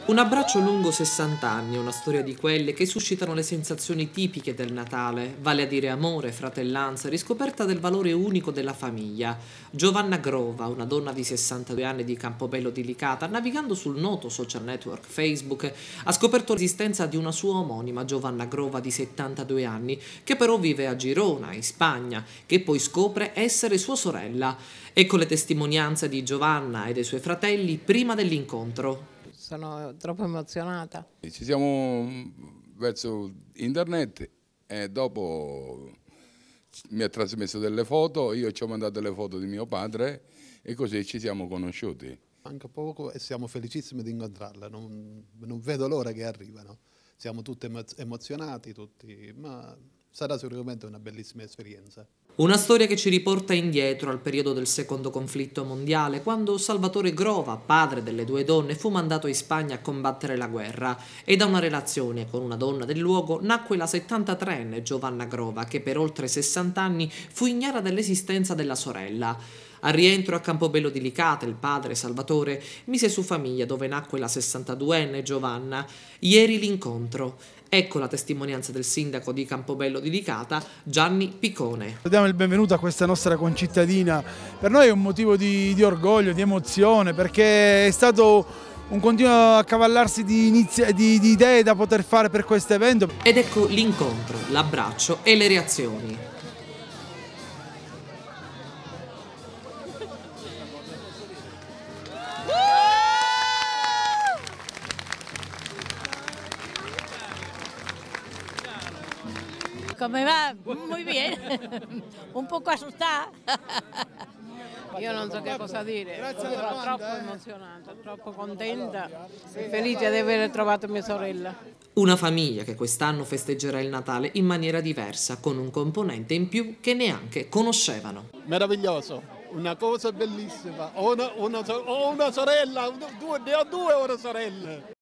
Un abbraccio lungo 60 anni, una storia di quelle che suscitano le sensazioni tipiche del Natale, vale a dire amore, fratellanza, riscoperta del valore unico della famiglia. Giovanna Grova, una donna di 62 anni di Campobello di Licata, navigando sul noto social network Facebook, ha scoperto l'esistenza di una sua omonima, Giovanna Grova di 72 anni, che però vive a Girona, in Spagna, che poi scopre essere sua sorella. Ecco le testimonianze di Giovanna e dei suoi fratelli prima dell'incontro. Sono troppo emozionata. Ci siamo verso internet e dopo mi ha trasmesso delle foto, io ci ho mandato le foto di mio padre e così ci siamo conosciuti. Manca poco e siamo felicissimi di incontrarla, non vedo l'ora che arrivano. Siamo tutti emozionati, ma sarà sicuramente una bellissima esperienza. Una storia che ci riporta indietro al periodo del secondo conflitto mondiale, quando Salvatore Grova, padre delle due donne, fu mandato in Spagna a combattere la guerra e da una relazione con una donna del luogo nacque la 73enne Giovanna Grova, che per oltre 60 anni fu ignara dell'esistenza della sorella. Al rientro a Campobello di Licata, il padre Salvatore mise su famiglia, dove nacque la 62enne Giovanna. Ieri l'incontro. Ecco la testimonianza del sindaco di Campobello di Licata, Gianni Picone. Diamo il benvenuto a questa nostra concittadina. Per noi è un motivo di orgoglio, di emozione, perché è stato un continuo accavallarsi di idee da poter fare per questo evento. Ed ecco l'incontro, l'abbraccio e le reazioni. Come va? Muy bien. Un poco asustada. Io non so che cosa dire, sono troppo emozionata, troppo contenta e felice di aver trovato mia sorella. Una famiglia che quest'anno festeggerà il Natale in maniera diversa, con un componente in più che neanche conoscevano. Meraviglioso, una cosa bellissima. Ho una sorella, ne ho due ora sorelle.